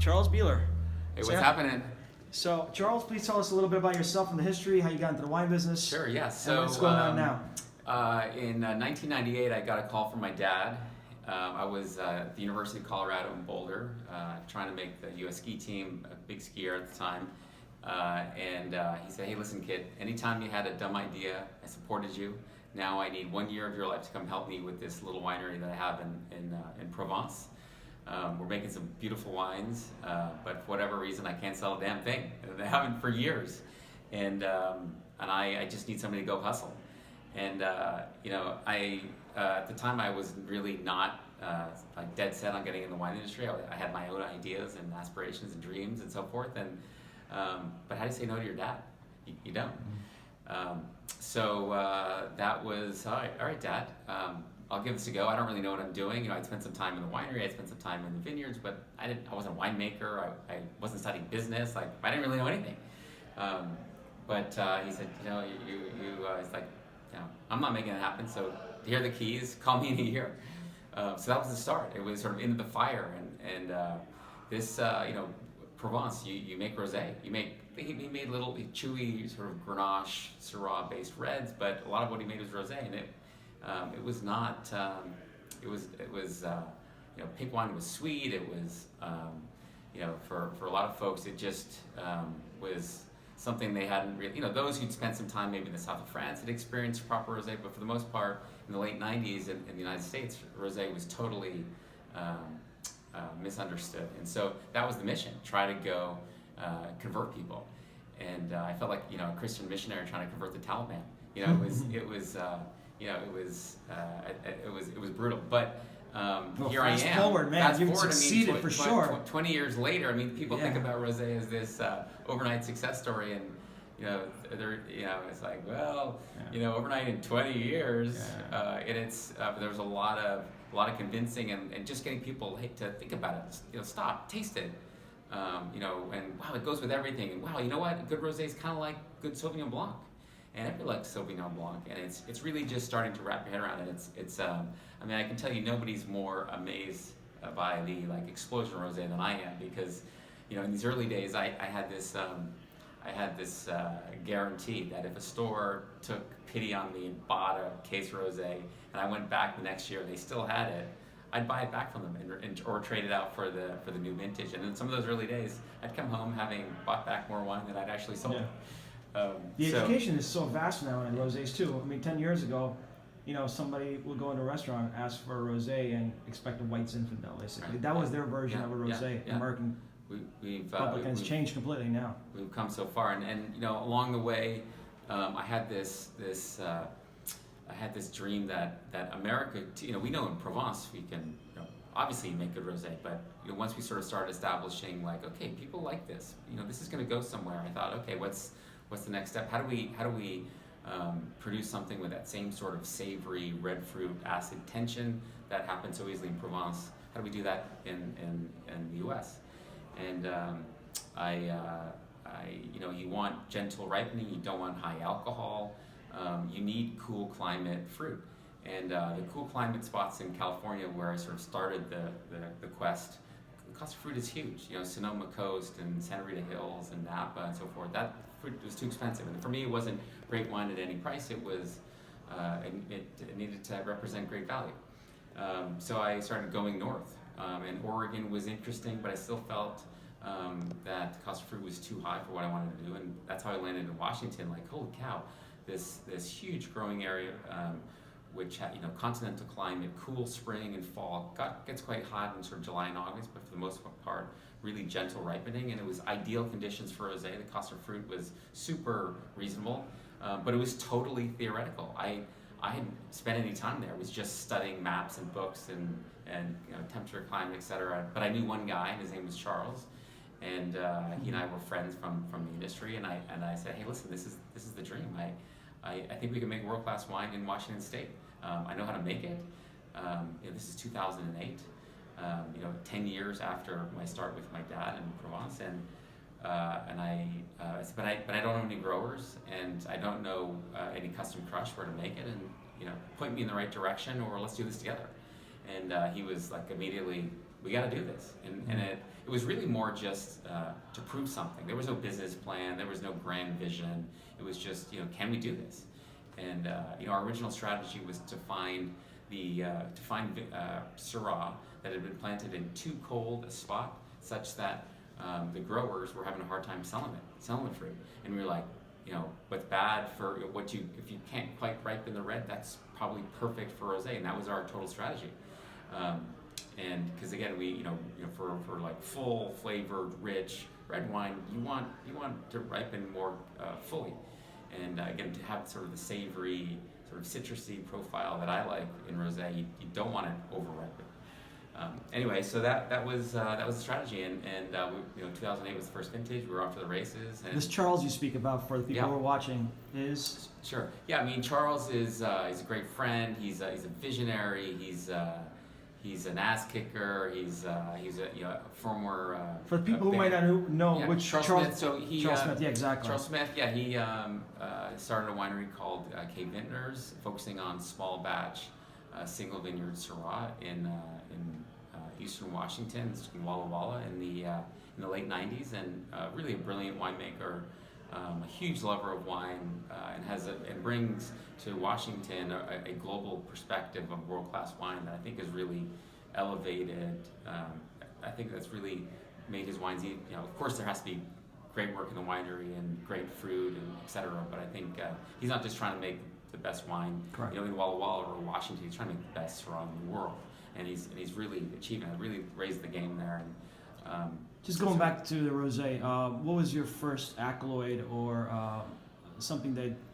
Charles Bieler. Hey, what's happening? So, Charles, please tell us a little bit about yourself and the history, how you got into the wine business. Sure, yeah. So, what's going on now? In 1998, I got a call from my dad. I was at the University of Colorado in Boulder, trying to make the U.S. ski team, a big skier at the time. And he said, hey, listen, kid, anytime you had a dumb idea, I supported you. Now I need 1 year of your life to come help me with this little winery that I have in Provence. We're making some beautiful wines, but for whatever reason, I can't sell a damn thing. And I haven't for years. And I just need somebody to go hustle. And at the time, I was really not like dead set on getting in the wine industry. I had my own ideas and aspirations and dreams and so forth. And but how do you say no to your dad? You don't. So that was all right, Dad. I'll give this a go. I don't really know what I'm doing. I'd spent some time in the winery. I'd spent some time in the vineyards, but I wasn't a winemaker. I wasn't studying business. Like, I didn't really know anything. But he said, it's like, I'm not making it happen. So here are the keys. Call me in a year. So that was the start. It was sort of into the fire, and this, Provence. You make rosé. He made little chewy sort of Grenache, Syrah based reds, but a lot of what he made was rosé, and it was not. It was pink wine was sweet. It was for a lot of folks it just was something they hadn't really. Those who'd spent some time maybe in the south of France had experienced proper rosé, but for the most part in the late '90s in the United States, rosé was totally misunderstood, and so that was the mission: try to go convert people. And I felt like a Christian missionary trying to convert the Taliban. It was brutal. But here I am. Fast forward, man, you've succeeded for sure. 20 years later, people think about rosé as this overnight success story, and it's like, overnight in 20 years, and it's there was a lot of convincing and just getting people to think about it. Stop, taste it. And wow, it goes with everything. And wow, you know what? Good rosé is kind of like good Sauvignon Blanc, and everybody likes Sauvignon Blanc. And it's really just starting to wrap your head around it. It's I can tell you, nobody's more amazed by the explosion of rosé than I am, because in these early days, I had this guarantee that if a store took pity on me and bought a case of rosé, and I went back the next year, they still had it, I'd buy it back from them or trade it out for the new vintage. And in some of those early days, I'd come home having bought back more wine than I'd actually sold. Yeah. The education is so vast now in rosés too. 10 years ago, somebody would go into a restaurant, ask for a rosé, and expect a white Zinfandel. Basically, right. That was their version of a rosé. Yeah. American Republicans changed completely now. We've come so far, and along the way, I had this dream that America, we know in Provence we can, obviously make good rosé, but once we sort of started establishing okay, people like this, this is going to go somewhere. I thought, okay, what's the next step? How do we produce something with that same sort of savory red fruit acid tension that happens so easily in Provence? How do we do that in the U.S.? And you want gentle ripening. You don't want high alcohol. You need cool climate fruit, and the cool climate spots in California, where I sort of started the quest, the cost of fruit is huge. Sonoma Coast and Santa Rita Hills and Napa and so forth. That fruit was too expensive, and for me, it wasn't great wine at any price. It was it needed to represent great value. So I started going north, and Oregon was interesting, but I still felt that the cost of fruit was too high for what I wanted to do, and that's how I landed in Washington. Holy cow. This huge growing area, which continental climate, cool spring and fall, gets quite hot in sort of July and August, but for the most part, really gentle ripening, and it was ideal conditions for rosé. The cost of fruit was super reasonable, but it was totally theoretical. I hadn't spent any time there. I was just studying maps and books and temperature, climate, etc. But I knew one guy, and his name was Charles. And he and I were friends from the industry, and I said, hey, listen, this is the dream. I think we can make world-class wine in Washington State. I know how to make it. This is 2008. 10 years after my start with my dad in Provence, but I don't know any growers, and I don't know any custom crush where to make it, and point me in the right direction, or let's do this together. And he was immediately we got to do this. And it was really more just to prove something. There was no business plan. There was no grand vision. It was just, can we do this? And our original strategy was to find Syrah that had been planted in too cold a spot, such that the growers were having a hard time selling the fruit. And we were like, what's bad for if you can't quite ripen the red, that's probably perfect for rosé, and that was our total strategy. And because again, we for like full flavored, rich red wine, you want to ripen more fully, and again, to have sort of the savory, sort of citrusy profile that I like in rosé, you don't want it over ripen. Anyway, so that was the strategy, and 2008 was the first vintage. We were off to the races. And this Charles you speak about, for the people who are watching, is sure. Yeah, I mean, Charles is he's a great friend. He's a visionary. He's an ass kicker. He's a former. For the people who might not know which Charles Smith. So Charles Smith, yeah, exactly. Charles Smith, yeah, he started a winery called K Vintners, focusing on small batch, single vineyard Syrah in Eastern Washington, in Walla Walla, in the late '90s, and really a brilliant winemaker, a huge lover of wine, and brings to Washington a global perspective of world-class wine that I think has really elevated. I think that's really made his wines. Of course, there has to be great work in the winery and great fruit and etc. But I think he's not just trying to make the best wine, in Walla Walla or Washington. He's trying to make the best Syrah in the world. And he's really achieving it, really raised the game there. And just going back to the rosé, what was your first accolade or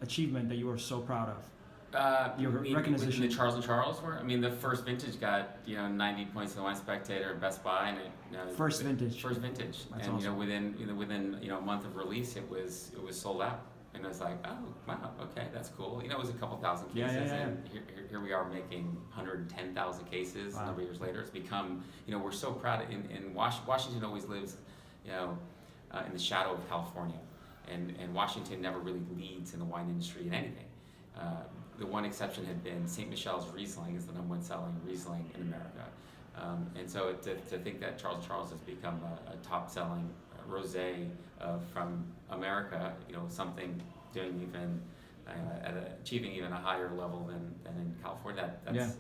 achievement that you were so proud of? Your recognition. The Charles and Charles were. I mean, the first vintage got 90 points in the Wine Spectator, Best Buy, and first vintage. First vintage, That's and awesome. within a month of release, it was sold out. And I was like, oh, wow, okay, that's cool. It was a couple thousand cases, and here we are making 110,000 cases. A number of years later, it's become, we're so proud. In Washington always lives, in the shadow of California, and Washington never really leads in the wine industry in anything. The one exception had been St. Michel's Riesling is the #1 selling Riesling in America, and so to think that Charles & Charles has become a top selling rosé from America, something doing even achieving even a higher level than in California. That's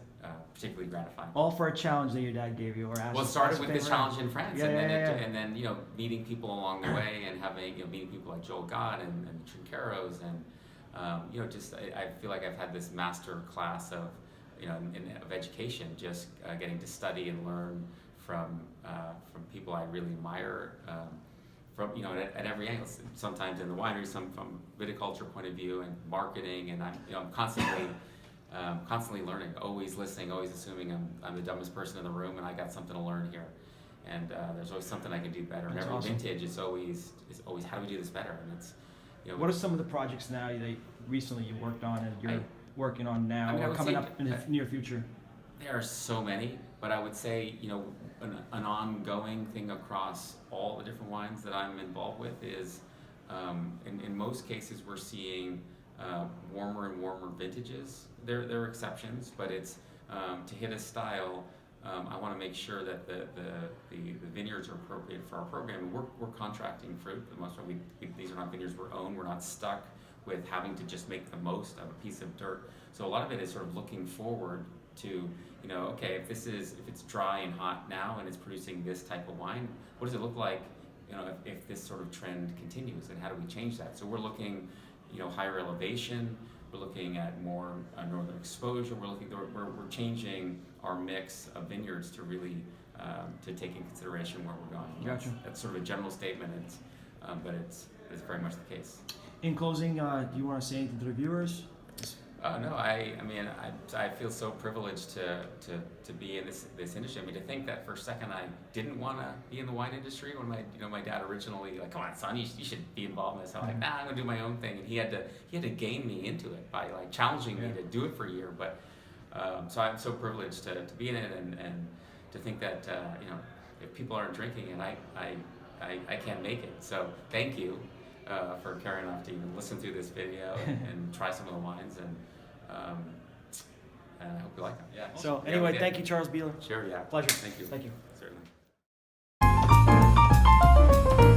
particularly gratifying. All for a challenge that your dad gave you, or asked. Well, it started with this challenge in France, and then meeting people along the way, and having meeting people like Joel Gott and the Trinqueros, and I feel like I've had this master class of of education, just getting to study and learn from people I really admire. From at every angle, sometimes in the winery, some from viticulture point of view and marketing, and I'm constantly learning, always listening, always assuming I'm the dumbest person in the room, and I got something to learn here, and there's always something I can do better. And every vintage is always how do we do this better? And it's what are some of the projects now that recently you worked on and you're working on now, or coming up in the near future? There are so many, but I would say an ongoing thing across all the different wines that I'm involved with is, in most cases, we're seeing warmer and warmer vintages. There are exceptions, but it's to hit a style. I want to make sure that the vineyards are appropriate for our program. We're contracting fruit for the most part. These are not vineyards we own. We're not stuck with having to just make the most of a piece of dirt. So a lot of it is sort of looking forward to, okay, if it's dry and hot now and it's producing this type of wine, what does it look like, if this sort of trend continues, and how do we change that? So we're looking, higher elevation. We're looking at more northern exposure. We're changing our mix of vineyards to really to take in consideration where we're going. Gotcha. That's sort of a general statement, but it's very much the case. In closing, do you want to say anything to the viewers? No, I mean, I feel so privileged to be in this industry. I mean, to think that for a second I didn't want to be in the wine industry when my dad originally, like, come on, son, you should be involved in this. I'm like, nah, I'm gonna do my own thing, and he had to game me into it by like challenging me to do it for a year. But so I'm so privileged to be in it, and to think that if people aren't drinking it, I can't make it. So thank you. For caring enough to even listen through this video and try some of the wines, and I hope you like them. Yeah. So anyway, thank you, Charles Bieler. Sure, yeah. Pleasure. Thank you. Thank you. Certainly. Bye.